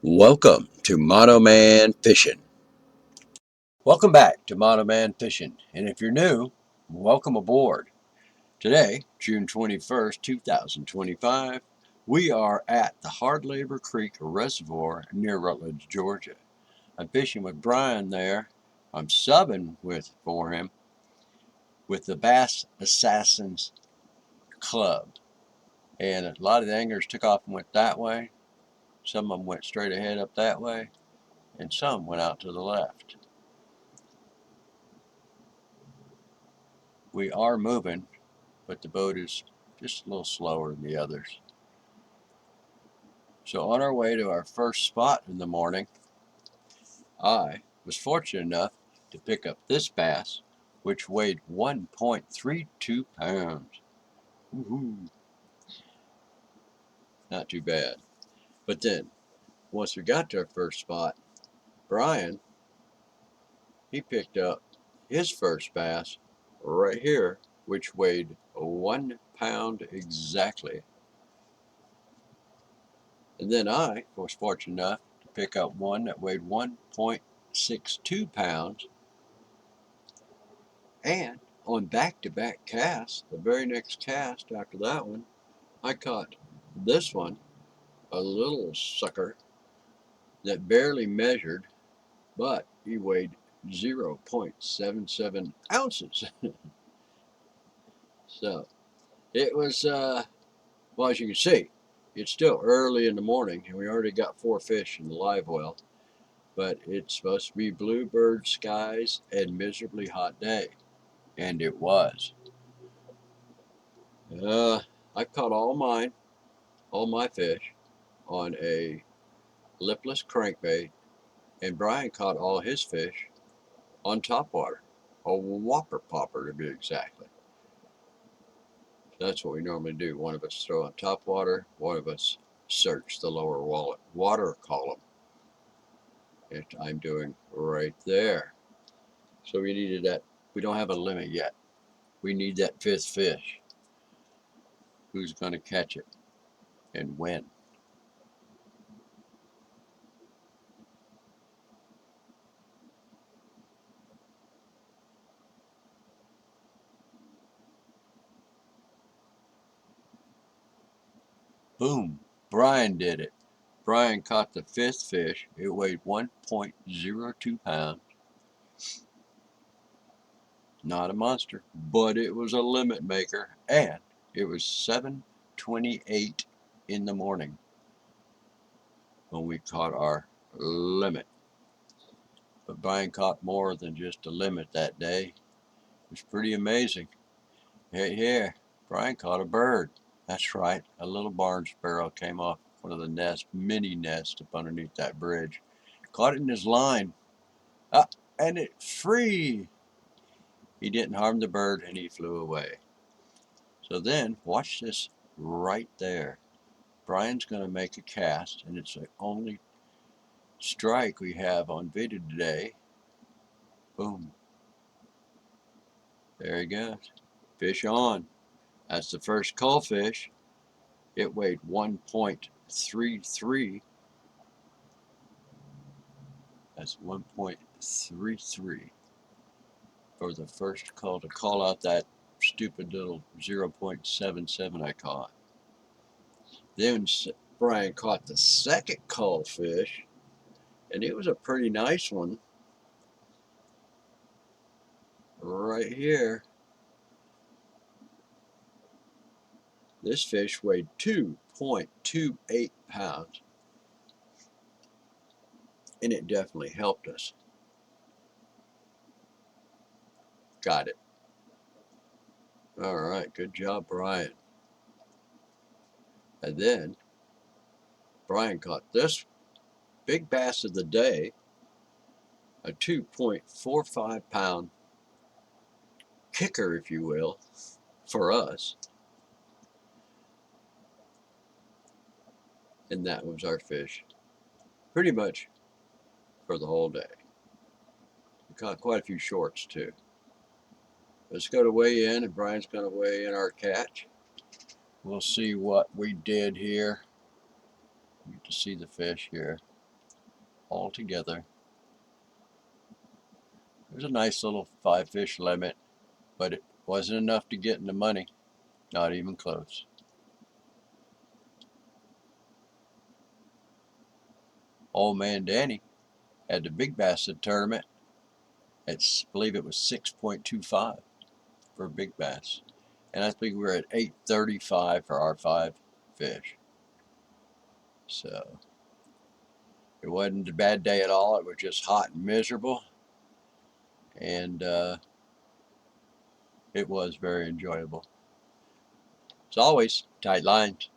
Welcome to Mono Man Fishing. Welcome back to Mono Man Fishing. And if you're new, welcome aboard. Today, June 21st, 2025, we are at the Hard Labor Creek Reservoir near Rutledge, Georgia. I'm fishing with Brian there. I'm subbing for him with the Bass Assassins Club. And a lot of the anglers took off and went that way. Some of them went straight ahead up that way. And some went out to the left. We are moving, but the boat is just a little slower than the others. So on our way to our first spot in the morning, I was fortunate enough to pick up this bass, which weighed 1.32 pounds. Woohoo! Not too bad. But then, once we got to our first spot, Brian, he picked up his first bass right here, which weighed 1 pound exactly. And then I was fortunate enough to pick up one that weighed 1.62 pounds. And on back-to-back casts, the very next cast after that one, I caught this one, a little sucker that barely measured, but he weighed 0.77 ounces. So it was, well, as you can see, it's still early in the morning and we already got 4 fish in the live well. But it's supposed to be bluebird skies and miserably hot day, and it was. I caught all my fish, on a lipless crankbait, and Brian caught all his fish on topwater, a whopper popper to be exactly. That's what we normally do. One of us throw on topwater, one of us search the lower water column. And I'm doing right there. So we needed that. We don't have a limit yet. We need that 5th fish. Who's going to catch it and when? Boom. Brian did it. Brian caught the 5th fish. It weighed 1.02 pounds. Not a monster, but it was a limit maker, and it was 7:28 in the morning when we caught our limit. But Brian caught more than just a limit that day. It was pretty amazing. Hey, here, Brian caught a bird. That's right, a little barn sparrow came off one of the mini nests up underneath that bridge. Caught it in his line. Ah, and it's free. He didn't harm the bird and he flew away. So then, watch this right there. Brian's going to make a cast, and it's the only strike we have on video today. Boom. There he goes. Fish on. That's the first cull fish. It weighed 1.33. That's 1.33 for the first cull, to call out that stupid little 0.77 I caught. Then Brian caught the second cull fish, and it was a pretty nice one right here. This fish weighed 2.28 pounds, and it definitely helped us. Got it. All right, good job, Brian. And then Brian caught this big bass of the day, a 2.45 pound kicker, if you will, for us. And that was our fish, pretty much for the whole day. We caught quite a few shorts too. Let's go to weigh in, and Brian's going to weigh in our catch. We'll see what we did here. You get to see the fish here. all together. It was a nice little 5-fish limit, but it wasn't enough to get in the money. Not even close. Old man Danny had the big bass tournament at, I believe it was 6.25 for a big bass. And I think we were at 8.35 for our 5 fish. So it wasn't a bad day at all. It was just hot and miserable. And it was very enjoyable. As always, tight lines.